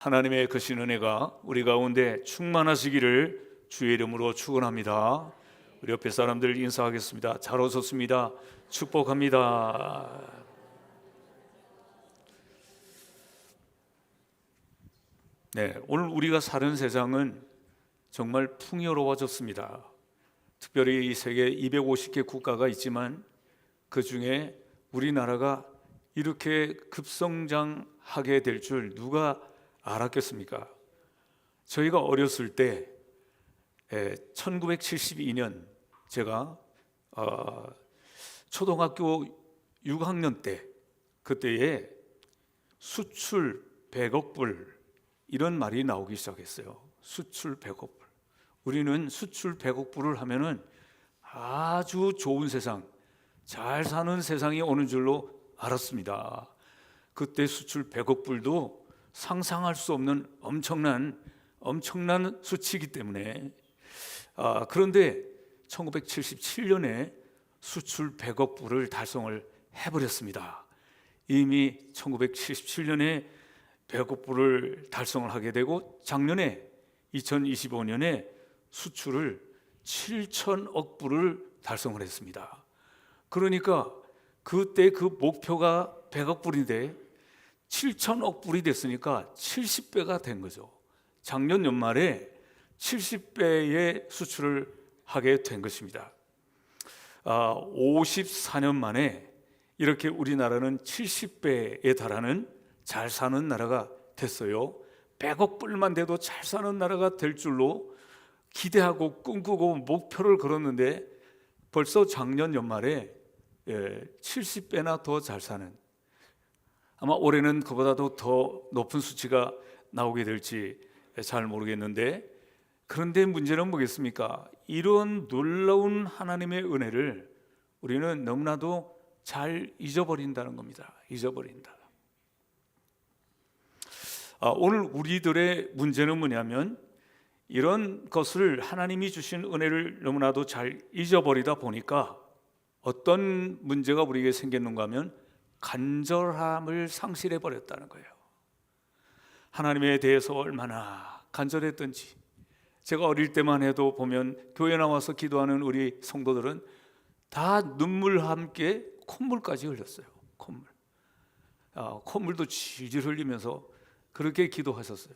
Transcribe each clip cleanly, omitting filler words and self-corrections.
하나님의 크신 은혜가 우리 가운데 충만하시기를 주의 이름으로 축원합니다. 우리 옆에 사람들 인사하겠습니다. 잘 오셨습니다. 축복합니다. 네, 오늘 우리가 사는 세상은 정말 풍요로워졌습니다. 특별히 세계 250개 국가가 있지만 그 중에 우리나라가 이렇게 급성장하게 될 줄 누가 알았겠습니까? 저희가 어렸을 때 1972년 제가 초등학교 6학년 때 그때에 수출 100억 불 이런 말이 나오기 시작했어요. 수출 100억 불. 우리는 수출 100억 불을 하면은 아주 좋은 세상, 잘 사는 세상이 오는 줄로 알았습니다. 그때 수출 100억 불도 상상할 수 없는 엄청난 수치이기 때문에 그런데 1977년에 수출 100억 불을 달성을 해버렸습니다. 이미 1977년에 100억 불을 달성을 하게 되고 작년에 2025년에 수출을 7천억 불을 달성을 했습니다. 그러니까 그때 그 목표가 100억 불인데 7천억 불이 됐으니까 70배가 된 거죠. 작년 연말에 70배의 수출을 하게 된 것입니다. 54년 만에 이렇게 우리나라는 70배에 달하는 잘 사는 나라가 됐어요. 100억 불만 돼도 잘 사는 나라가 될 줄로 기대하고 꿈꾸고 목표를 걸었는데 벌써 작년 연말에 70배나 더 잘 사는, 아마 올해는 그보다도 더 높은 수치가 나오게 될지 잘 모르겠는데, 그런데 문제는 뭐겠습니까? 이런 놀라운 하나님의 은혜를 우리는 너무나도 잘 잊어버린다는 겁니다. 잊어버린다. 오늘 우리들의 문제는 뭐냐면 이런 것을 하나님이 주신 은혜를 너무나도 잘 잊어버리다 보니까 어떤 문제가 우리에게 생겼는가 하면 간절함을 상실해 버렸다는 거예요. 하나님에 대해서 얼마나 간절했던지, 제가 어릴 때만 해도 보면 교회 나와서 기도하는 우리 성도들은 다 눈물과 함께 콧물까지 흘렸어요. 콧물도 질질 흘리면서 그렇게 기도하셨어요.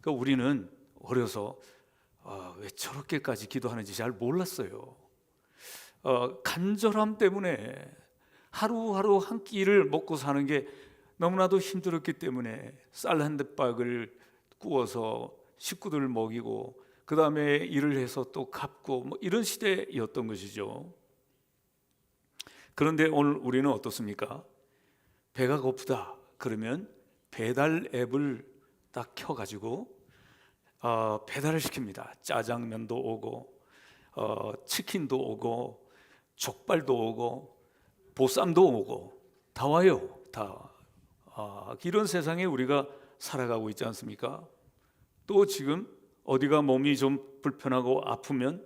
그러니까 우리는 어려서 왜 저렇게까지 기도하는지 잘 몰랐어요. 간절함 때문에 하루하루 한 끼를 먹고 사는 게 너무나도 힘들었기 때문에 쌀 한 대박을 구워서 식구들을 먹이고 그 다음에 일을 해서 또 갚고 뭐 이런 시대였던 것이죠. 그런데 오늘 우리는 어떻습니까? 배가 고프다 그러면 배달 앱을 딱 켜가지고 배달을 시킵니다. 짜장면도 오고 치킨도 오고 족발도 오고 보쌈도 오고 다 와요. 다. 이런 세상에 우리가 살아가고 있지 않습니까? 또 지금 어디가 몸이 좀 불편하고 아프면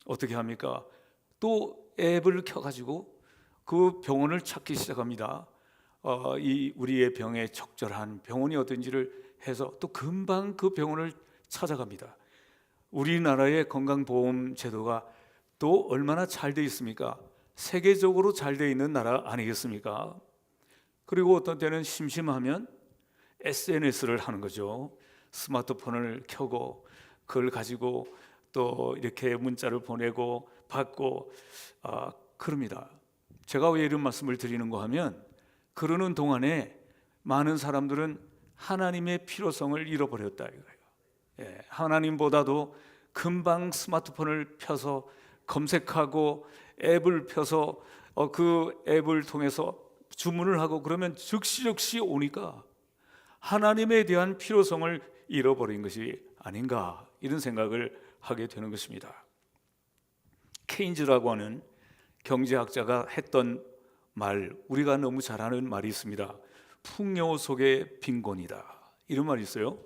어떻게 합니까? 또 앱을 켜가지고 그 병원을 찾기 시작합니다. 이 우리의 병에 적절한 병원이 어딘지를 해서 또 금방 그 병원을 찾아갑니다. 우리나라의 건강보험 제도가 또 얼마나 잘 돼 있습니까? 세계적으로 잘 돼 있는 나라 아니겠습니까? 그리고 어떤 때는 심심하면 SNS를 하는 거죠. 스마트폰을 켜고 그걸 가지고 또 이렇게 문자를 보내고 받고 그럽니다. 제가 왜 이런 말씀을 드리는가 하면 그러는 동안에 많은 사람들은 하나님의 필요성을 잃어버렸다 이거예요. 하나님보다도 금방 스마트폰을 펴서 검색하고 앱을 펴서 그 앱을 통해서 주문을 하고 그러면 즉시 오니까 하나님에 대한 필요성을 잃어버린 것이 아닌가 이런 생각을 하게 되는 것입니다. 케인즈라고 하는 경제학자가 했던 말, 우리가 너무 잘 아는 말이 있습니다. 풍요 속의 빈곤이다 이런 말이 있어요.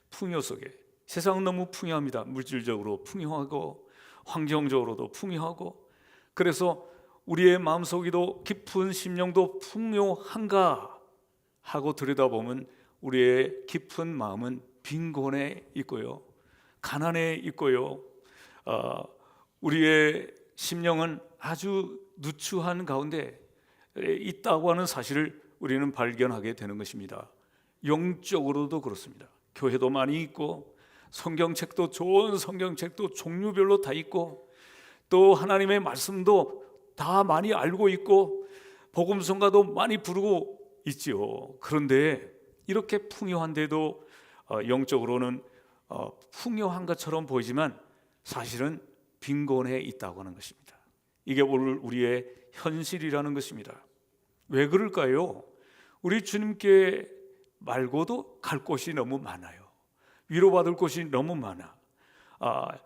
풍요 속에, 세상은 너무 풍요합니다. 물질적으로 풍요하고 환경적으로도 풍요하고, 그래서 우리의 마음속에도 깊은 심령도 풍요한가 하고 들여다보면 우리의 깊은 마음은 빈곤에 있고요, 가난에 있고요, 우리의 심령은 아주 누추한 가운데 있다고 하는 사실을 우리는 발견하게 되는 것입니다. 영적으로도 그렇습니다. 교회도 많이 있고, 성경책도, 좋은 성경책도 종류별로 다 있고, 또 하나님의 말씀도 다 많이 알고 있고, 복음성가도 많이 부르고 있지요. 그런데 이렇게 풍요한데도 영적으로는 풍요한 것처럼 보이지만 사실은 빈곤해 있다고 하는 것입니다. 이게 오늘 우리의 현실이라는 것입니다. 왜 그럴까요? 우리 주님께 말고도 갈 곳이 너무 많아요. 위로받을 곳이 너무 많아.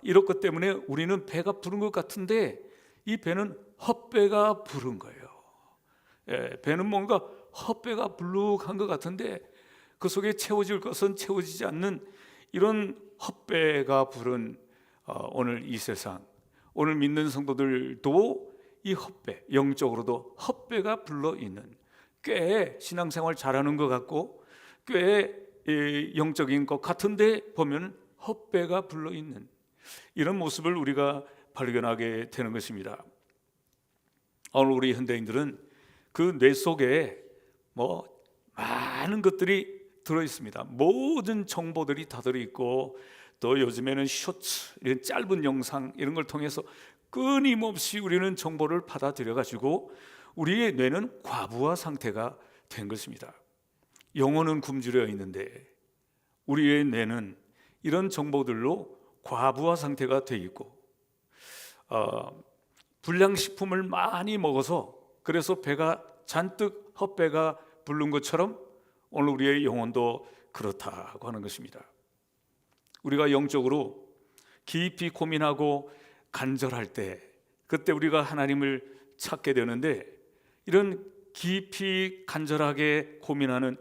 이런 것 때문에 우리는 배가 부른 것 같은데 이 배는 헛배가 부른 거예요. 배는 뭔가 헛배가 불룩한 것 같은데 그 속에 채워질 것은 채워지지 않는 이런 헛배가 부른 오늘 이 세상, 오늘 믿는 성도들도 이 헛배, 영적으로도 헛배가 불러 있는, 꽤 신앙생활 잘하는 것 같고 꽤 영적인 것 같은데 보면 헛배가 불러 있는 이런 모습을 우리가 발견하게 되는 것입니다. 오늘 우리 현대인들은 그 뇌 속에 많은 것들이 들어 있습니다. 모든 정보들이 다 들어 있고, 또 요즘에는 쇼츠, 이런 짧은 영상 이런 걸 통해서 끊임없이 우리는 정보를 받아들여 가지고 우리의 뇌는 과부하 상태가 된 것입니다. 영혼은 굶주려 있는데 우리의 뇌는 이런 정보들로 과부하 상태가 돼 있고, 불량식품을 많이 먹어서 그래서 배가 잔뜩 헛배가 부른 것처럼 오늘 우리의 영혼도 그렇다고 하는 것입니다. 우리가 영적으로 깊이 고민하고 간절할 때, 그때 우리가 하나님을 찾게 되는데, 이런 깊이 간절하게 고민하는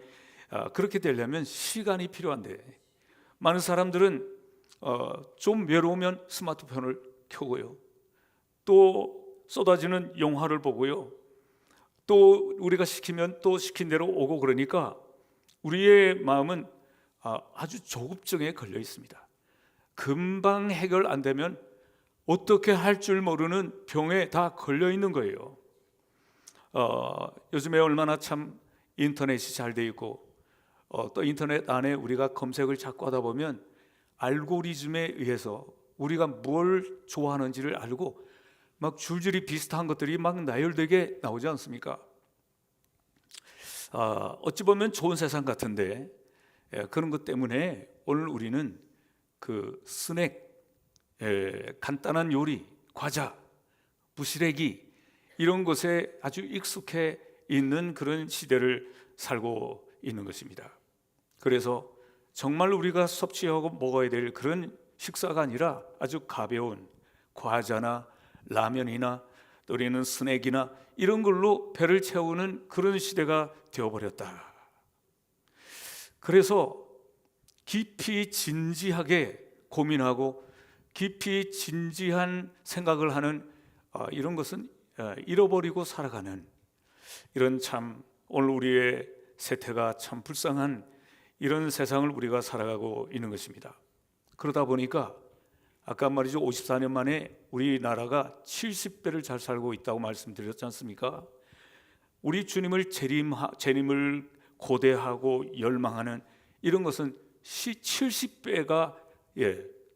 그렇게 되려면 시간이 필요한데, 많은 사람들은 좀 외로우면 스마트폰을 켜고요, 또 쏟아지는 영화를 보고요, 또 우리가 시키면 또 시킨 대로 오고, 그러니까 우리의 마음은 아주 조급증에 걸려 있습니다. 금방 해결 안 되면 어떻게 할 줄 모르는 병에 다 걸려 있는 거예요. 요즘에 얼마나 참 인터넷이 잘 돼 있고, 또 인터넷 안에 우리가 검색을 자꾸 하다 보면 알고리즘에 의해서 우리가 뭘 좋아하는지를 알고 막 줄줄이 비슷한 것들이 막 나열되게 나오지 않습니까? 어찌 보면 좋은 세상 같은데, 그런 것 때문에 오늘 우리는 그 스낵, 간단한 요리, 과자, 부시래기 이런 것에 아주 익숙해 있는 그런 시대를 살고 있는 것입니다. 그래서 정말 우리가 섭취하고 먹어야 될 그런 식사가 아니라 아주 가벼운 과자나 라면이나 또 우리는 스낵이나 이런 걸로 배를 채우는 그런 시대가 되어버렸다. 그래서 깊이 진지하게 고민하고 깊이 진지한 생각을 하는 이런 것은 잃어버리고 살아가는, 이런 참 오늘 우리의 세태가 참 불쌍한 이런 세상을 우리가 살아가고 있는 것입니다. 그러다 보니까 아까 말이죠, 54년 만에 우리나라가 70배를 잘 살고 있다고 말씀드렸지 않습니까? 우리 주님을 재림을 고대하고 열망하는 이런 것은 70배가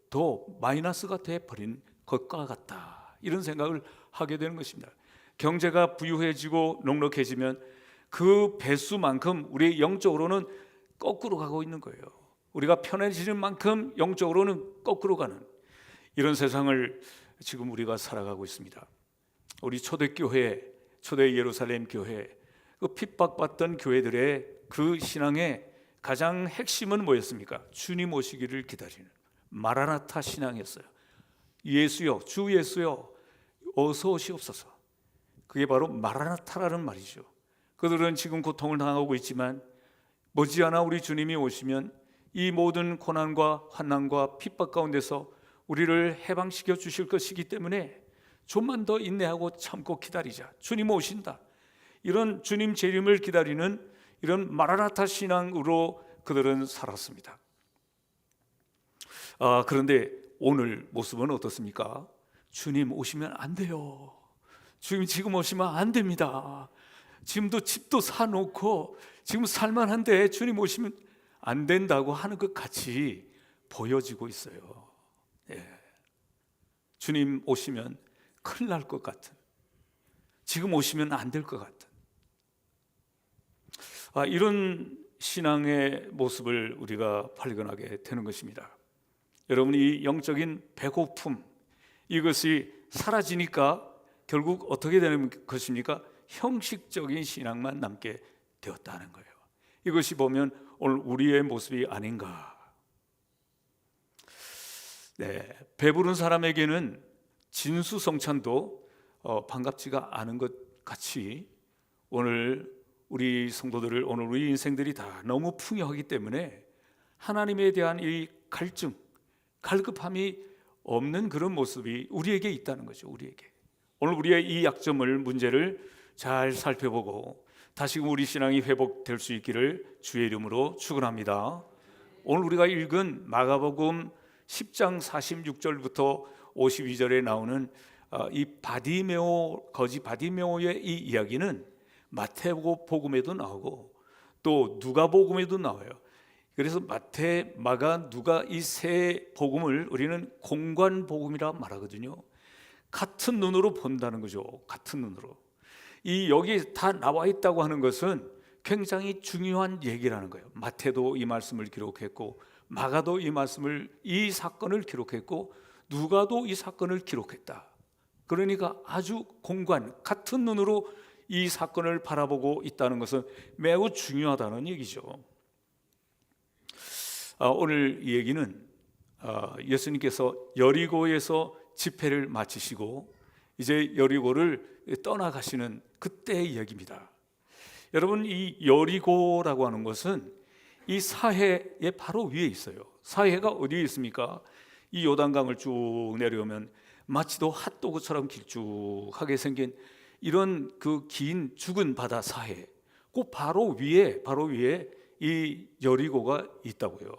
더 마이너스가 되어버린 것과 같다, 이런 생각을 하게 되는 것입니다. 경제가 부유해지고 넉넉해지면 그 배수만큼 우리 영적으로는 거꾸로 가고 있는 거예요. 우리가 편해지는 만큼 영적으로는 거꾸로 가는 이런 세상을 지금 우리가 살아가고 있습니다. 우리 초대교회, 초대 예루살렘 교회, 그 핍박받던 교회들의 그 신앙의 가장 핵심은 뭐였습니까? 주님 오시기를 기다리는 마라나타 신앙이었어요. 예수여, 주 예수여, 어서 오시옵소서. 그게 바로 마라나타라는 말이죠. 그들은 지금 고통을 당하고 있지만 머지않아 우리 주님이 오시면 이 모든 고난과 환난과 핍박 가운데서 우리를 해방시켜 주실 것이기 때문에 좀만 더 인내하고 참고 기다리자. 주님 오신다. 이런 주님 재림을 기다리는 이런 마라나타 신앙으로 그들은 살았습니다. 그런데 오늘 모습은 어떻습니까? 주님 오시면 안 돼요. 주님 지금 오시면 안 됩니다. 지금도 집도 사놓고 지금 살만한데 주님 오시면 안 된다고 하는 것 같이 보여지고 있어요. 예. 주님 오시면 큰일 날 것 같은, 지금 오시면 안 될 것 같은 이런 신앙의 모습을 우리가 발견하게 되는 것입니다. 여러분, 이 영적인 배고픔, 이것이 사라지니까 결국 어떻게 되는 것입니까? 형식적인 신앙만 남게 되었다는 거예요. 이것이 보면 오늘 우리의 모습이 아닌가. 네, 배부른 사람에게는 진수성찬도 반갑지가 않은 것 같이 오늘 우리 성도들을, 오늘 우리 인생들이 다 너무 풍요하기 때문에 하나님에 대한 이 갈증, 갈급함이 없는 그런 모습이 우리에게 있다는 거죠. 우리에게. 오늘 우리의 이 약점을, 문제를 잘 살펴보고 다시금 우리 신앙이 회복될 수 있기를 주의 이름으로 축원합니다. 오늘 우리가 읽은 마가복음 10장 46절부터 52절에 나오는 이 바디메오, 거지 바디메오의 이 이야기는 마태복음에도 나오고 또 누가복음에도 나와요. 그래서 마태, 마가, 누가 이 세 복음을 우리는 공관복음이라 말하거든요. 같은 눈으로 본다는 거죠. 같은 눈으로. 이 여기 다 나와 있다고 하는 것은 굉장히 중요한 얘기라는 거예요. 마태도 이 말씀을 기록했고, 마가도 이 사건을 기록했고, 누가도 이 사건을 기록했다. 그러니까 아주 같은 눈으로 이 사건을 바라보고 있다는 것은 매우 중요하다는 얘기죠. 오늘 이 얘기는 예수님께서 여리고에서 집회를 마치시고 이제 여리고를 떠나가시는 그때의 이야기입니다. 여러분, 이 여리고라고 하는 것은 이 사해의 바로 위에 있어요. 사해가 어디에 있습니까? 이 요단강을 쭉 내려오면 마치도 핫도그처럼 길쭉하게 생긴 이런 그 긴 죽은 바다 사해, 그 바로 위에 이 여리고가 있다고요.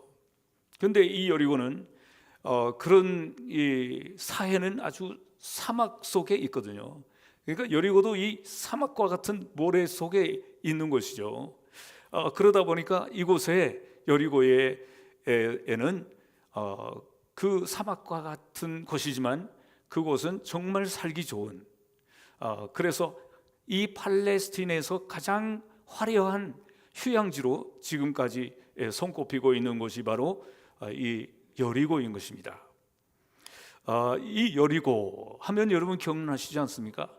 그런데 이 여리고는 그런 이 사해는 아주 사막 속에 있거든요. 그러니까 여리고도 이 사막과 같은 모래 속에 있는 곳이죠. 그러다 보니까 이곳에 여리고에는 그 사막과 같은 곳이지만 그곳은 정말 살기 좋은, 그래서 이 팔레스틴에서 가장 화려한 휴양지로 지금까지 손꼽히고 있는 곳이 바로 이 여리고인 것입니다. 이 여리고 하면 여러분 기억나시지 않습니까?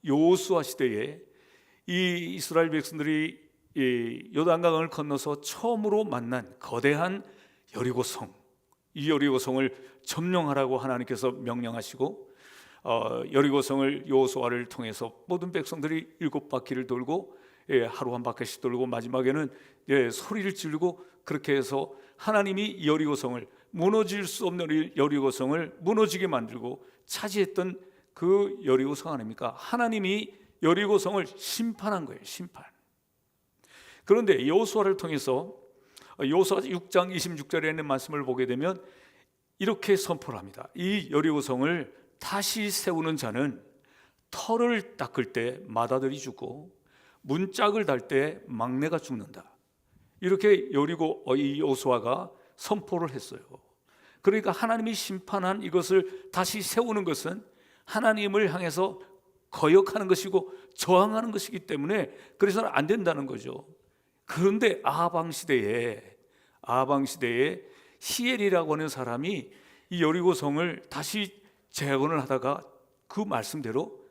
여호수아 시대에 이 이스라엘 백성들이 이 요단강을 건너서 처음으로 만난 거대한 여리고성, 이 여리고성을 점령하라고 하나님께서 명령하시고 여리고성을 여호수아를 통해서 모든 백성들이 7바퀴를 돌고 하루 한 바퀴씩 돌고 마지막에는 소리를 지르고 그렇게 해서 하나님이 여리고성을, 무너질 수 없는 여리고성을 무너지게 만들고 차지했던 그 여리고성 아닙니까? 하나님이 여리고성을 심판한 거예요. 심판. 그런데 여호수아를 통해서 여호수아 6장 26절에 있는 말씀을 보게 되면 이렇게 선포를 합니다. 이 여리고성을 다시 세우는 자는 터를 닦을 때 맏아들이 죽고 문짝을 달 때 막내가 죽는다. 이렇게 여리고 이 여호수아가 선포를 했어요. 그러니까 하나님이 심판한 이것을 다시 세우는 것은 하나님을 향해서 거역하는 것이고 저항하는 것이기 때문에 그래서는 안 된다는 거죠. 그런데 아방 시대에 히엘이라고 하는 사람이 이 여리고성을 다시 재건을 하다가 그 말씀대로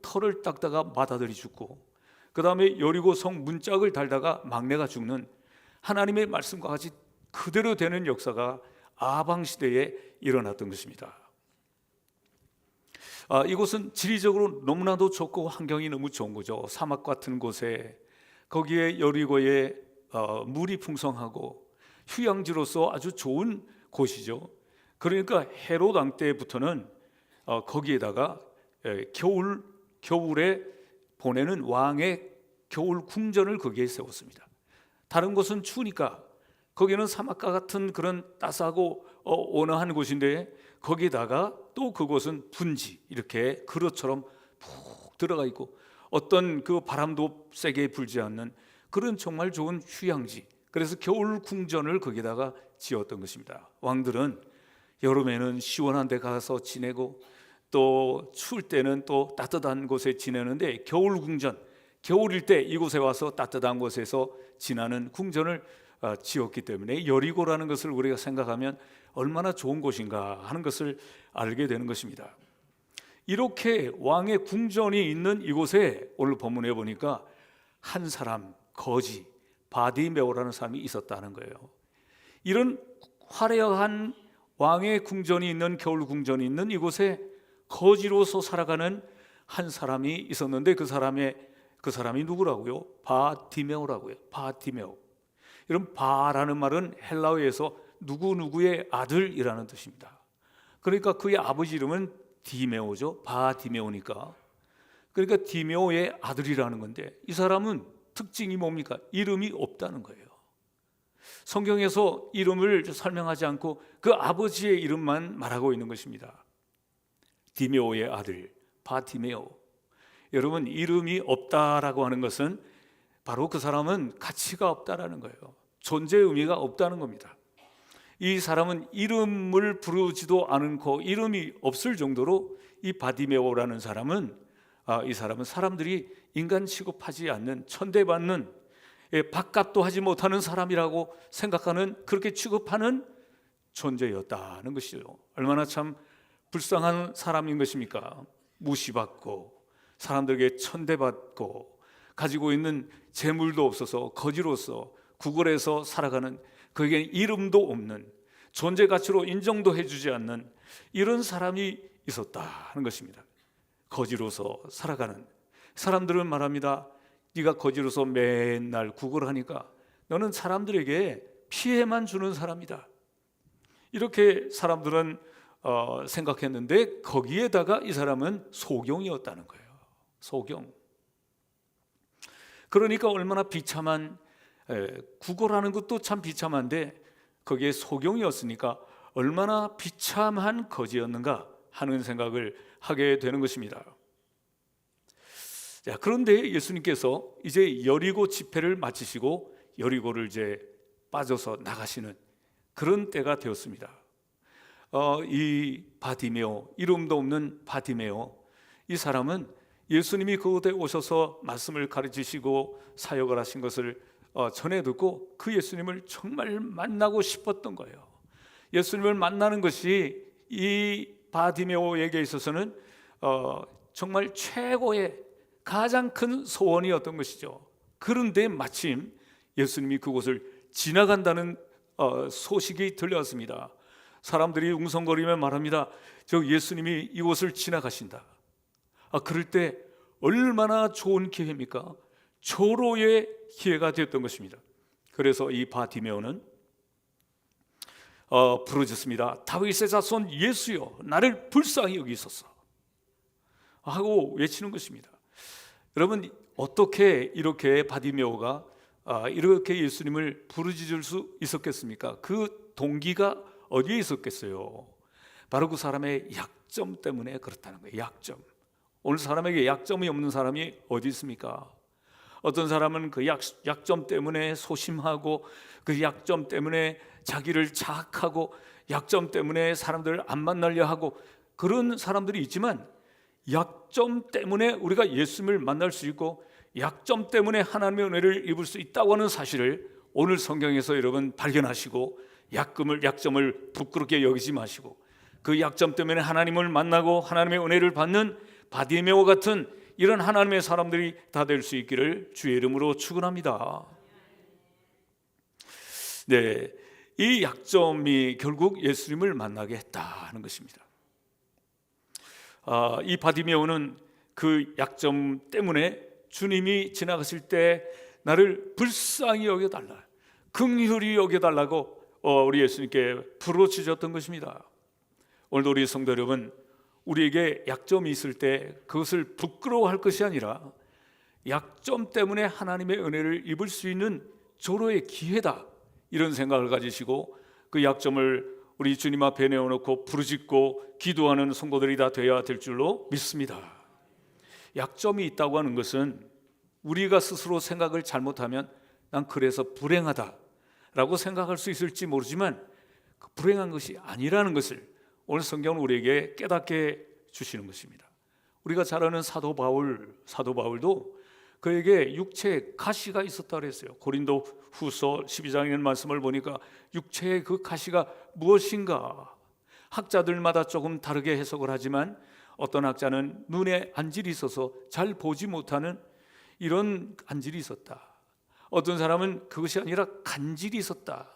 터를 닦다가 맏아들이 죽고 그 다음에 여리고성 문짝을 달다가 막내가 죽는 하나님의 말씀과 같이 그대로 되는 역사가 아방 시대에 일어났던 것입니다. 이곳은 지리적으로 너무나도 좋고 환경이 너무 좋은 거죠. 사막 같은 곳에, 거기에 여리고에 물이 풍성하고 휴양지로서 아주 좋은 곳이죠. 그러니까 헤롯 왕 때부터는 거기에다가 겨울에 보내는 왕의 겨울 궁전을 거기에 세웠습니다. 다른 곳은 추우니까 거기는 사막과 같은 그런 따스하고 온화한 곳인데 거기다가 또 그곳은 분지 이렇게 그릇처럼 푹 들어가 있고 어떤 그 바람도 세게 불지 않는 그런 정말 좋은 휴양지. 그래서 겨울 궁전을 거기다가 지었던 것입니다. 왕들은 여름에는 시원한 데 가서 지내고 또 추울 때는 또 따뜻한 곳에 지내는데 겨울 궁전, 겨울일 때 이곳에 와서 따뜻한 곳에서 지나는 궁전을 지었기 때문에 여리고라는 것을 우리가 생각하면 얼마나 좋은 곳인가 하는 것을 알게 되는 것입니다. 이렇게 왕의 궁전이 있는 이곳에 오늘 본문에 보니까 한 사람, 거지 바디메오라는 사람이 있었다는 거예요. 이런 화려한 왕의 궁전이 있는 겨울 궁전이 있는 이곳에 거지로서 살아가는 한 사람이 있었는데 그 사람이 누구라고요? 바디메오라고요. 바디메오. 이런 바라는 말은 헬라어에서 누구누구의 아들이라는 뜻입니다. 그러니까 그의 아버지 이름은 디메오죠. 바디메오니까. 그러니까 디메오의 아들이라는 건데 이 사람은 특징이 뭡니까? 이름이 없다는 거예요. 성경에서 이름을 설명하지 않고 그 아버지의 이름만 말하고 있는 것입니다. 디메오의 아들 바디메오. 여러분, 이름이 없다라고 하는 것은 바로 그 사람은 가치가 없다라는 거예요. 존재 의미가 없다는 겁니다. 이 사람은 이름을 부르지도 않고 이름이 없을 정도로 이 바디메오라는 사람은 이 사람은 사람들이 인간 취급하지 않는 천대받는 밥값도 하지 못하는 사람이라고 생각하는 그렇게 취급하는 존재였다는 것이죠. 얼마나 참 불쌍한 사람인 것입니까? 무시받고 사람들에게 천대받고 가지고 있는 재물도 없어서 거지로서 구걸해서 살아가는 그에게 이름도 없는 존재 가치로 인정도 해주지 않는 이런 사람이 있었다는 것입니다. 거지로서 살아가는 사람들은 말합니다. 네가 거지로서 맨날 구걸하니까 너는 사람들에게 피해만 주는 사람이다. 이렇게 사람들은 생각했는데 거기에다가 이 사람은 소경이었다는 거예요. 소경. 그러니까 얼마나 비참한 구걸하는 것도 참 비참한데 거기에 소경이었으니까 얼마나 비참한 거지였는가 하는 생각을 하게 되는 것입니다. 자, 그런데 예수님께서 이제 여리고 집회를 마치시고 여리고를 이제 빠져서 나가시는 그런 때가 되었습니다. 이 바디메오, 이름도 없는 바디메오, 이 사람은 예수님이 그곳에 오셔서 말씀을 가르치시고 사역을 하신 것을 전해 듣고 그 예수님을 정말 만나고 싶었던 거예요. 예수님을 만나는 것이 이 바디메오에게 있어서는 정말 최고의 가장 큰 소원이었던 것이죠. 그런데 마침 예수님이 그곳을 지나간다는 소식이 들려왔습니다. 사람들이 웅성거리며 말합니다. 저 예수님이 이곳을 지나가신다. 그럴 때 얼마나 좋은 기회입니까? 조로의 기회가 되었던 것입니다. 그래서 이 바디메오는 부르짖습니다. 다윗의 자손 예수여, 나를 불쌍히 여기소서 하고 외치는 것입니다. 여러분, 어떻게 이렇게 바디메오가 이렇게 예수님을 부르짖을 수 있었겠습니까? 그 동기가 어디에 있었겠어요? 바로 그 사람의 약점 때문에 그렇다는 거예요. 약점. 오늘 사람에게 약점이 없는 사람이 어디 있습니까? 어떤 사람은 그 약점 때문에 소심하고 그 약점 때문에 자기를 자학하고 약점 때문에 사람들을 안 만나려 하고 그런 사람들이 있지만 약점 때문에 우리가 예수님을 만날 수 있고 약점 때문에 하나님의 은혜를 입을 수 있다고 하는 사실을 오늘 성경에서 여러분 발견하시고 약점을 부끄럽게 여기지 마시고 그 약점 때문에 하나님을 만나고 하나님의 은혜를 받는 바디메오 같은 이런 하나님의 사람들이 다 될 수 있기를 주의 이름으로 축원합니다. 네, 이 약점이 결국 예수님을 만나게 했다는 것입니다. 이 바디메오는 그 약점 때문에 주님이 지나가실 때 나를 불쌍히 여겨달라, 긍휼히 여겨달라고 우리 예수님께 부르짖었던 것입니다. 오늘도 우리 성도 여러분, 우리에게 약점이 있을 때 그것을 부끄러워할 것이 아니라 약점 때문에 하나님의 은혜를 입을 수 있는 절호의 기회다, 이런 생각을 가지시고 그 약점을 우리 주님 앞에 내어놓고 부르짖고 기도하는 성도들이 다 되어야 될 줄로 믿습니다. 약점이 있다고 하는 것은 우리가 스스로 생각을 잘못하면 난 그래서 불행하다라고 생각할 수 있을지 모르지만 그 불행한 것이 아니라는 것을 오늘 성경은 우리에게 깨닫게 주시는 것입니다. 우리가 잘 아는 사도 바울도 그에게 육체에 가시가 있었다 그랬어요. 고린도 후서 12장에 있는 말씀을 보니까 육체의 그 가시가 무엇인가, 학자들마다 조금 다르게 해석을 하지만 어떤 학자는 눈에 안질이 있어서 잘 보지 못하는 이런 안질이 있었다. 어떤 사람은 그것이 아니라 간질이 있었다.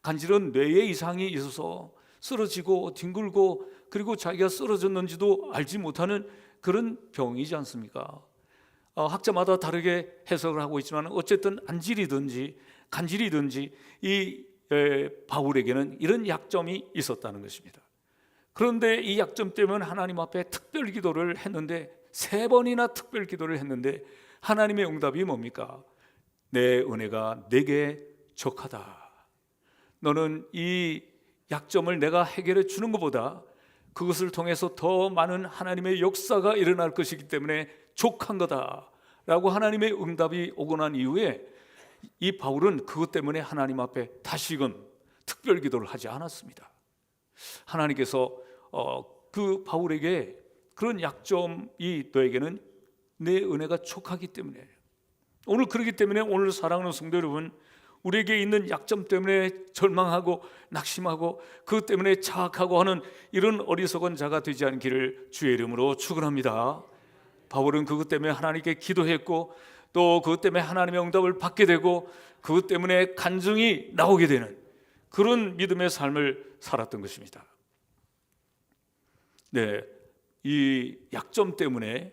간질은 뇌에 이상이 있어서 쓰러지고 뒹굴고 그리고 자기가 쓰러졌는지도 알지 못하는 그런 병이지 않습니까? 학자마다 다르게 해석을 하고 있지만 어쨌든 안질이든지 간질이든지 이 바울에게는 이런 약점이 있었다는 것입니다. 그런데 이 약점 때문에 하나님 앞에 특별 기도를 했는데 3번이나 특별 기도를 했는데 하나님의 응답이 뭡니까? 내 은혜가 내게 족하다. 너는 이 약점을 내가 해결해 주는 것보다 그것을 통해서 더 많은 하나님의 역사가 일어날 것이기 때문에 족한 거다 라고 하나님의 응답이 오고 난 이후에 이 바울은 그것 때문에 하나님 앞에 다시금 특별 기도를 하지 않았습니다. 하나님께서 그 바울에게 그런 약점이 너에게는 내 은혜가 족하기 때문에, 오늘 그렇기 때문에 오늘 사랑하는 성도 여러분, 우리에게 있는 약점 때문에 절망하고 낙심하고 그것 때문에 자학하고 하는 이런 어리석은 자가 되지 않기를 주의 이름으로 축원합니다. 바울은 그것 때문에 하나님께 기도했고 또 그것 때문에 하나님의 응답을 받게 되고 그것 때문에 간증이 나오게 되는 그런 믿음의 삶을 살았던 것입니다. 네, 이 약점 때문에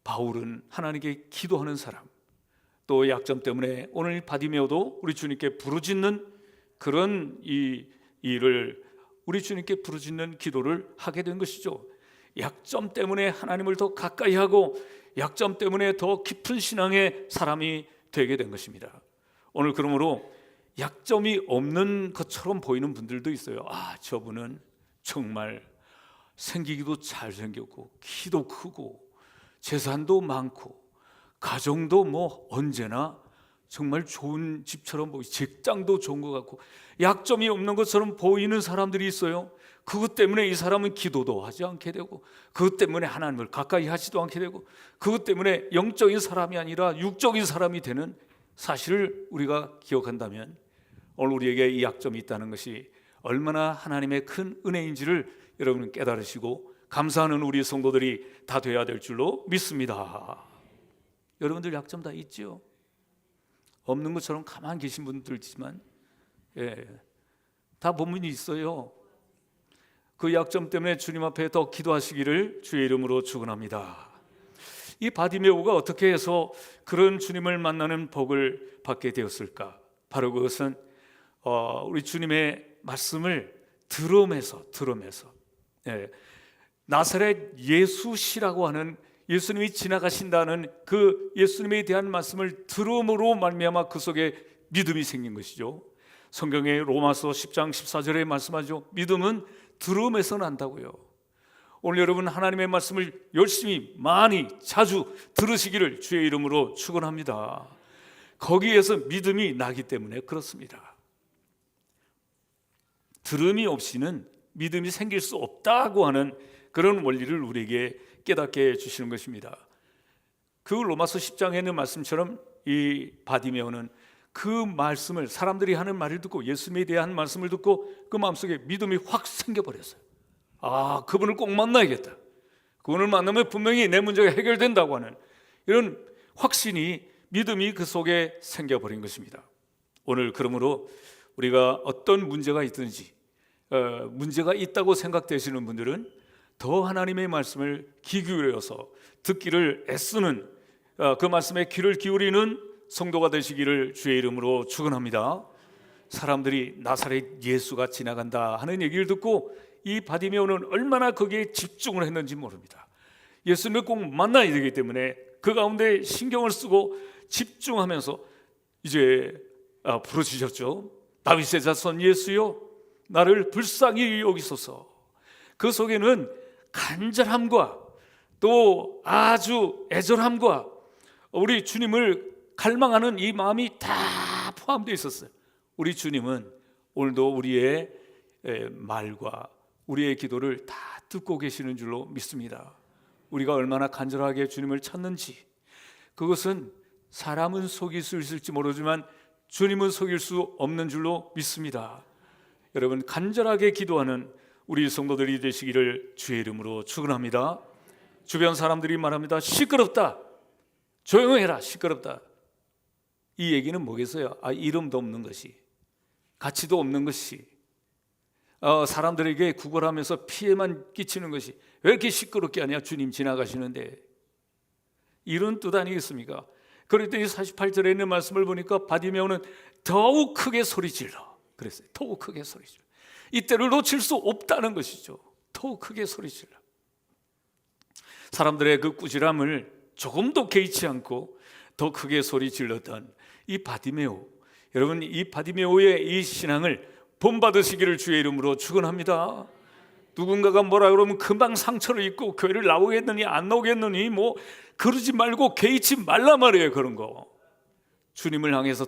바울은 하나님께 기도하는 사람, 또 약점 때문에 오늘 바디메오도 우리 주님께 부르짖는 그런 이 일을 우리 주님께 부르짖는 기도를 하게 된 것이죠. 약점 때문에 하나님을 더 가까이 하고 약점 때문에 더 깊은 신앙의 사람이 되게 된 것입니다. 오늘 그러므로 약점이 없는 것처럼 보이는 분들도 있어요. 저분은 정말 생기기도 잘생겼고 키도 크고 재산도 많고 가정도 뭐 언제나 정말 좋은 집처럼 보이고 직장도 좋은 것 같고 약점이 없는 것처럼 보이는 사람들이 있어요. 그것 때문에 이 사람은 기도도 하지 않게 되고 그것 때문에 하나님을 가까이 하지도 않게 되고 그것 때문에 영적인 사람이 아니라 육적인 사람이 되는 사실을 우리가 기억한다면 오늘 우리에게 이 약점이 있다는 것이 얼마나 하나님의 큰 은혜인지를 여러분은 깨달으시고 감사하는 우리 성도들이 다 돼야 될 줄로 믿습니다. 여러분들 약점 다 있지요? 없는 것처럼 가만히 계신 분들 있지만 다 본문이 있어요. 그 약점 때문에 주님 앞에 더 기도하시기를 주의 이름으로 축원합니다. 이 바디메오가 어떻게 해서 그런 주님을 만나는 복을 받게 되었을까? 바로 그것은 우리 주님의 말씀을 들으면서 나사렛 예수시라고 하는 예수님이 지나가신다는 그 예수님에 대한 말씀을 들음으로 말미암아 그 속에 믿음이 생긴 것이죠. 성경의 로마서 10장 14절에 말씀하죠. 믿음은 들음에서 난다고요. 오늘 여러분 하나님의 말씀을 열심히 많이 자주 들으시기를 주의 이름으로 축원합니다. 거기에서 믿음이 나기 때문에 그렇습니다. 들음이 없이는 믿음이 생길 수 없다고 하는 그런 원리를 우리에게 깨닫게 해주시는 것입니다. 그 로마서 10장에 있는 말씀처럼 이 바디메오는 그 말씀을 사람들이 하는 말을 듣고 예수님에 대한 말씀을 듣고 그 마음속에 믿음이 확 생겨버렸어요. 그분을 꼭 만나야겠다. 그분을 만나면 분명히 내 문제가 해결된다고 하는 이런 확신이 믿음이 그 속에 생겨버린 것입니다. 오늘 그러므로 우리가 어떤 문제가 있든지 문제가 있다고 생각되시는 분들은 더 하나님의 말씀을 귀 기울여서 듣기를 애쓰는 그 말씀에 귀를 기울이는 성도가 되시기를 주의 이름으로 축원합니다. 사람들이 나사렛 예수가 지나간다 하는 얘기를 듣고 이 바디메오는 얼마나 거기에 집중을 했는지 모릅니다. 예수님을 꼭 만나야 되기 때문에 그 가운데 신경을 쓰고 집중하면서 이제 부르짖었죠. 다윗의 자손 예수여, 나를 불쌍히 여기소서. 그 속에는 간절함과 또 아주 애절함과 우리 주님을 갈망하는 이 마음이 다 포함되어 있었어요. 우리 주님은 오늘도 우리의 말과 우리의 기도를 다 듣고 계시는 줄로 믿습니다. 우리가 얼마나 간절하게 주님을 찾는지, 그것은 사람은 속일 수 있을지 모르지만 주님은 속일 수 없는 줄로 믿습니다. 여러분, 간절하게 기도하는 우리 성도들이 되시기를 주의 이름으로 축원합니다. 주변 사람들이 말합니다. 시끄럽다, 조용해라, 시끄럽다. 이 얘기는 뭐겠어요? 이름도 없는 것이, 가치도 없는 것이, 사람들에게 구걸하면서 피해만 끼치는 것이 왜 이렇게 시끄럽게 하냐, 주님 지나가시는데. 이런 뜻 아니겠습니까? 그랬더니 48절에 있는 말씀을 보니까 바디메오는 더욱 크게 소리질러 그랬어요. 더욱 크게 소리질러. 이때를 놓칠 수 없다는 것이죠. 더욱 크게 소리질러. 사람들의 그 꾸지람을 조금도 개의치 않고 더 크게 소리질렀던 이 바디메오, 여러분, 이 바디메오의 이 신앙을 본받으시기를 주의 이름으로 축원합니다. 누군가가 뭐라 그러면 금방 상처를 입고 교회를 나오겠느니 안 나오겠느니 뭐 그러지 말고 개의치 말라 말이에요. 그런 거 주님을 향해서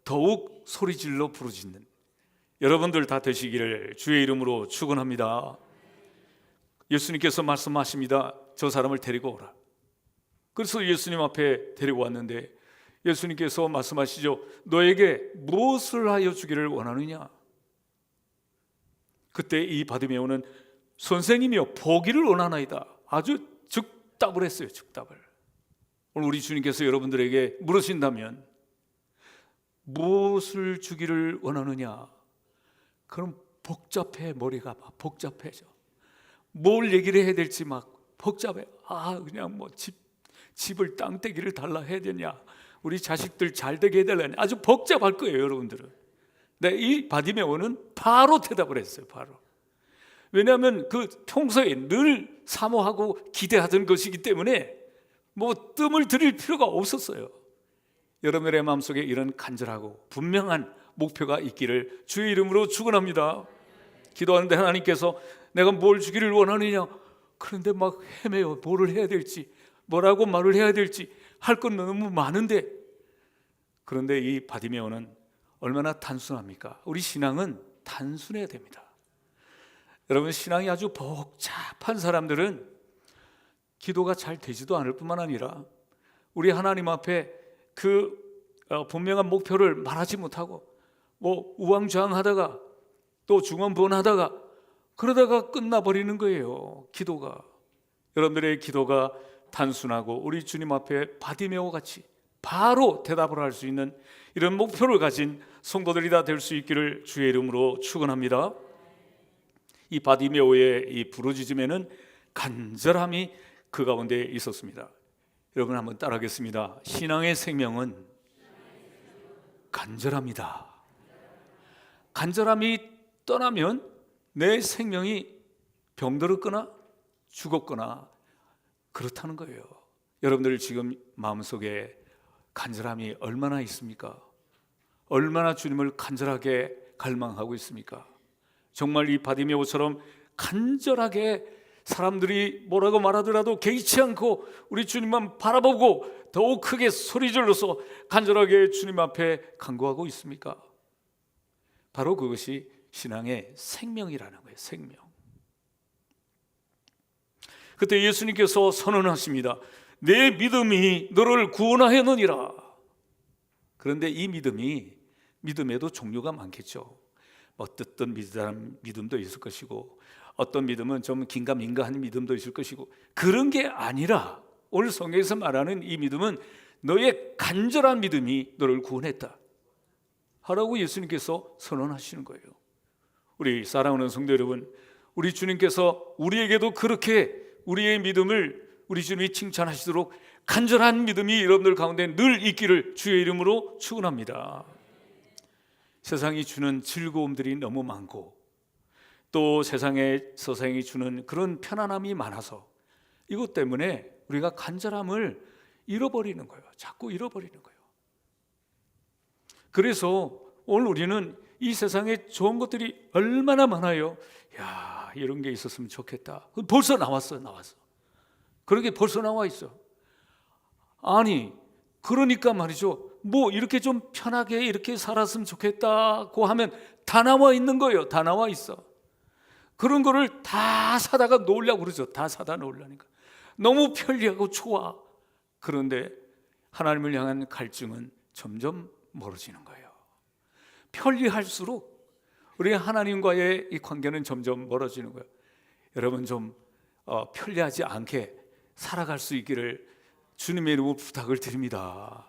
더욱 소리질러 부르짖는 여러분들 다 되시기를 주의 이름으로 축원합니다. 예수님께서 말씀하십니다. 저 사람을 데리고 오라. 그래서 예수님 앞에 데리고 왔는데 예수님께서 말씀하시죠. 너에게 무엇을 하여 주기를 원하느냐? 그때 이 바디메오는 선생님이여 보기를 원하나이다. 아주 즉답을 했어요. 즉답을. 오늘 우리 주님께서 여러분들에게 물으신다면 무엇을 주기를 원하느냐? 그럼 복잡해. 머리가 막 복잡해져. 뭘 얘기를 해야 될지 막 복잡해. 그냥 뭐 집을 땅떼기를 달라 해야 되냐, 우리 자식들 잘 되게 해달라냐, 아주 복잡할 거예요. 여러분들은. 근데 이 바디메오는 바로 대답을 했어요. 바로. 왜냐하면 그 평소에 늘 사모하고 기대하던 것이기 때문에 뭐 뜸을 들일 필요가 없었어요. 여러분의 마음속에 이런 간절하고 분명한 목표가 있기를 주의 이름으로 축원합니다. 기도하는데 하나님께서 내가 뭘 주기를 원하느냐, 그런데 막 헤매요. 뭐를 해야 될지, 뭐라고 말을 해야 될지, 할 건 너무 많은데. 그런데 이 바디메오는 얼마나 단순합니까? 우리 신앙은 단순해야 됩니다. 여러분, 신앙이 아주 복잡한 사람들은 기도가 잘 되지도 않을 뿐만 아니라 우리 하나님 앞에 그 분명한 목표를 말하지 못하고 뭐 우왕좌왕하다가 또 중언부언하다가 그러다가 끝나버리는 거예요. 기도가. 여러분들의 기도가 단순하고 우리 주님 앞에 바디메오 같이 바로 대답을 할 수 있는 이런 목표를 가진 성도들이 다 될 수 있기를 주의 이름으로 축원합니다. 이 바디메오의 이 부르짖음에는 간절함이 그 가운데 있었습니다. 여러분 한번 따라하겠습니다. 신앙의 생명은 간절합니다. 간절함이 떠나면 내 생명이 병들었거나 죽었거나 그렇다는 거예요. 여러분들 지금 마음속에 간절함이 얼마나 있습니까? 얼마나 주님을 간절하게 갈망하고 있습니까? 정말 이 바디메오처럼 간절하게 사람들이 뭐라고 말하더라도 개의치 않고 우리 주님만 바라보고 더욱 크게 소리질러서 간절하게 주님 앞에 간구하고 있습니까? 바로 그것이 신앙의 생명이라는 거예요. 생명. 그때 예수님께서 선언하십니다. 내 믿음이 너를 구원하였느니라. 그런데 이 믿음에도 종류가 많겠죠. 어떤 믿음도 있을 것이고 어떤 믿음은 좀 긴가민가한 믿음도 있을 것이고, 그런 게 아니라 오늘 성경에서 말하는 이 믿음은 너의 간절한 믿음이 너를 구원했다 하라고 예수님께서 선언하시는 거예요. 우리 사랑하는 성도 여러분, 우리 주님께서 우리에게도 그렇게 우리의 믿음을 우리 주님이 칭찬하시도록 간절한 믿음이 여러분들 가운데 늘 있기를 주의 이름으로 축원합니다. 세상이 주는 즐거움들이 너무 많고 또 세상이 주는 그런 편안함이 많아서 이것 때문에 우리가 간절함을 잃어버리는 거예요. 자꾸 잃어버리는 거예요. 그래서 오늘 우리는 이 세상에 좋은 것들이 얼마나 많아요. 야, 이런 게 있었으면 좋겠다. 벌써 나왔어. 그런 게 벌써 나와 있어. 아니, 그러니까 말이죠. 뭐 이렇게 좀 편하게 이렇게 살았으면 좋겠다고 하면 다 나와 있는 거예요. 다 나와 있어. 그런 거를 다 사다가 놓으려고 그러죠. 다 사다 놓으려니까. 너무 편리하고 좋아. 그런데 하나님을 향한 갈증은 점점 멀어지는 거예요. 편리할수록 우리 하나님과의 이 관계는 점점 멀어지는 거예요. 여러분 좀 편리하지 않게 살아갈 수 있기를 주님의 이름으로 부탁을 드립니다.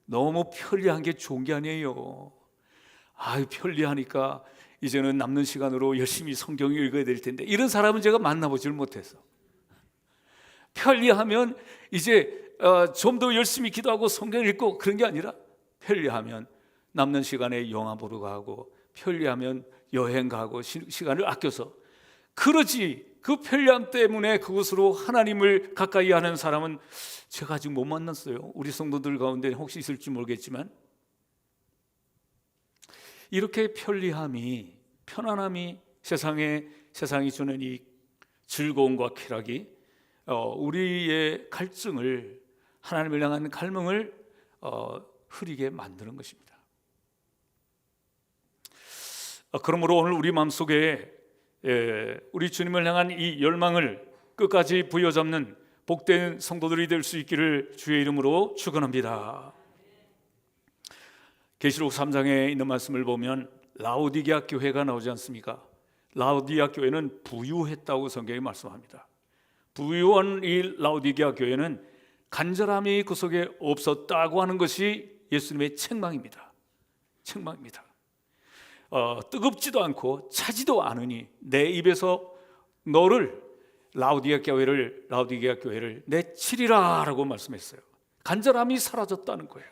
너무 편리한 게 좋은 게 아니에요. 편리하니까 이제는 남는 시간으로 열심히 성경을 읽어야 될 텐데, 이런 사람은 제가 만나보질 못해서. 편리하면 이제 좀 더 열심히 기도하고 성경 읽고 그런 게 아니라, 편리하면 남는 시간에 영화 보러 가고, 편리하면 여행 가고 시간을 아껴서, 그러지 그 편리함 때문에 그것으로 하나님을 가까이 하는 사람은 제가 아직 못 만났어요. 우리 성도들 가운데 혹시 있을지 모르겠지만, 이렇게 편안함이 세상이 주는 이 즐거움과 쾌락이 우리의 갈증을, 하나님을 향한 갈망을 흐리게 만드는 것입니다. 그러므로 오늘 우리 마음속에 우리 주님을 향한 이 열망을 끝까지 부여잡는 복된 성도들이 될 수 있기를 주의 이름으로 축원합니다. 계시록 3장에 있는 말씀을 보면 라오디게아 교회가 나오지 않습니까? 라오디게아 교회는 부유했다고 성경이 말씀합니다. 부유한 이 라오디게아 교회는 간절함이 그 속에 없었다고 하는 것이 예수님의 책망입니다. 뜨겁지도 않고 차지도 않으니 내 입에서 너를, 라오디게아 교회를 내치리라 라고 말씀했어요. 간절함이 사라졌다는 거예요.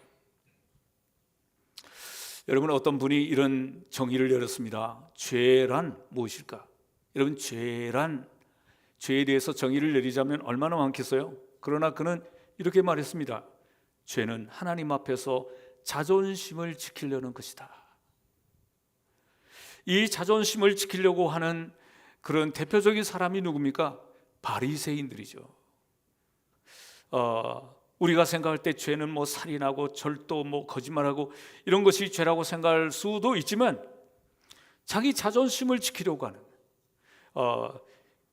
여러분, 어떤 분이 이런 정의를 내렸습니다. 죄란 무엇일까? 여러분, 죄에 대해서 정의를 내리자면 얼마나 많겠어요? 그러나 그는 이렇게 말했습니다. 죄는 하나님 앞에서 자존심을 지키려는 것이다. 이 자존심을 지키려고 하는 그런 대표적인 사람이 누굽니까? 바리새인들이죠. 우리가 생각할 때 죄는 뭐 살인하고 절도, 뭐 거짓말하고 이런 것이 죄라고 생각할 수도 있지만, 자기 자존심을 지키려고 하는,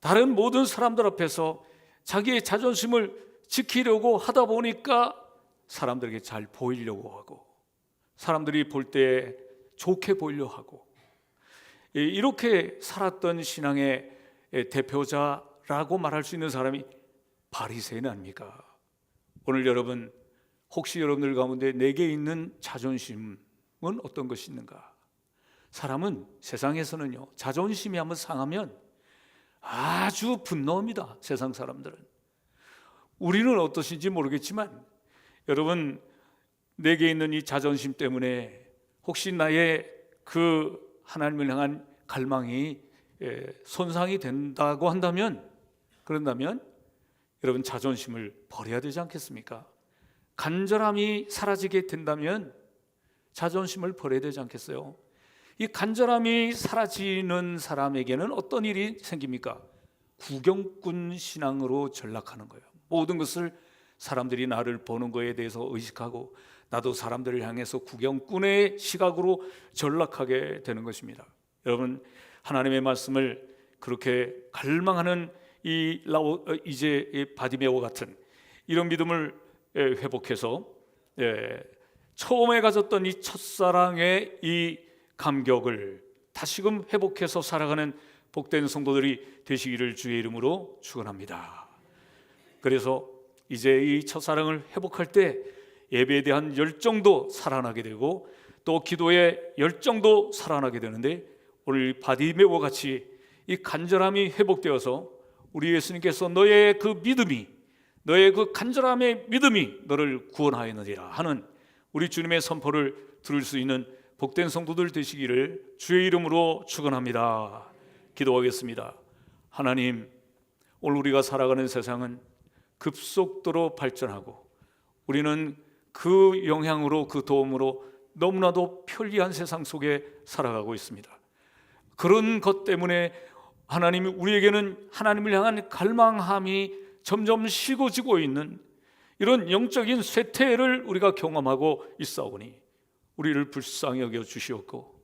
다른 모든 사람들 앞에서 자기의 자존심을 지키려고 하다 보니까 사람들에게 잘 보이려고 하고, 사람들이 볼 때 좋게 보이려고 하고, 이렇게 살았던 신앙의 대표자라고 말할 수 있는 사람이 바리새인 아닙니까? 오늘 여러분, 혹시 여러분들 가운데 내게 있는 자존심은 어떤 것이 있는가? 사람은 세상에서는요, 자존심이 한번 상하면 아주 분노합니다. 세상 사람들은. 우리는 어떠신지 모르겠지만, 여러분, 내게 있는 이 자존심 때문에 혹시 나의 그 하나님을 향한 갈망이 손상이 된다고 그런다면 여러분, 자존심을 버려야 되지 않겠습니까? 간절함이 사라지게 된다면 자존심을 버려야 되지 않겠어요? 이 간절함이 사라지는 사람에게는 어떤 일이 생깁니까? 구경꾼 신앙으로 전락하는 거예요. 모든 것을 사람들이 나를 보는 거에 대해서 의식하고, 나도 사람들을 향해서 구경꾼의 시각으로 전락하게 되는 것입니다. 여러분, 하나님의 말씀을 그렇게 갈망하는 이제 바디메오와 같은 이런 믿음을 회복해서 처음에 가졌던 이 첫사랑의 이 감격을 다시금 회복해서 살아가는 복된 성도들이 되시기를 주의 이름으로 축원합니다. 그래서 이제 이 첫사랑을 회복할 때 예배에 대한 열정도 살아나게 되고, 또 기도의 열정도 살아나게 되는데, 오늘 바디메오와 같이 이 간절함이 회복되어서 우리 예수님께서 너의 그 간절함의 믿음이 너를 구원하였느니라 하는 우리 주님의 선포를 들을 수 있는 복된 성도들 되시기를 주의 이름으로 축원합니다. 기도하겠습니다. 하나님, 오늘 우리가 살아가는 세상은 급속도로 발전하고, 우리는 그 영향으로, 그 도움으로 너무나도 편리한 세상 속에 살아가고 있습니다. 그런 것 때문에 하나님이 우리에게는 하나님을 향한 갈망함이 점점 식어지고 있는 이런 영적인 쇠퇴를 우리가 경험하고 있사오니 우리를 불쌍히 여겨 주시옵고,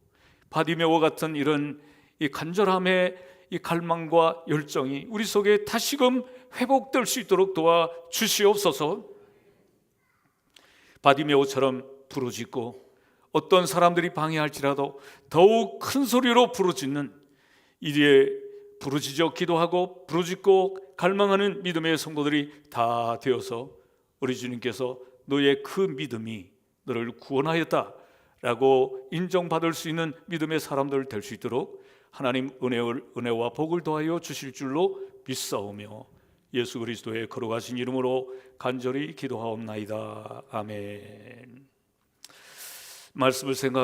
바디메오와 같은 이런 이 간절함의 이 갈망과 열정이 우리 속에 다시금 회복될 수 있도록 도와 주시옵소서. 바디메오처럼 부르짖고 어떤 사람들이 방해할지라도 더욱 큰 소리로 부르짖는, 이리에 부르짖어 기도하고 부르짖고 갈망하는 믿음의 성도들이 다 되어서 우리 주님께서 너의 그 믿음이 너를 구원하였다라고 인정받을 수 있는 믿음의 사람들 될 수 있도록 하나님 은혜와 복을 더하여 주실 줄로 믿사오며 예수 그리스도의 거룩하신 이름으로 간절히 기도하옵나이다. 아멘. 말씀을 생각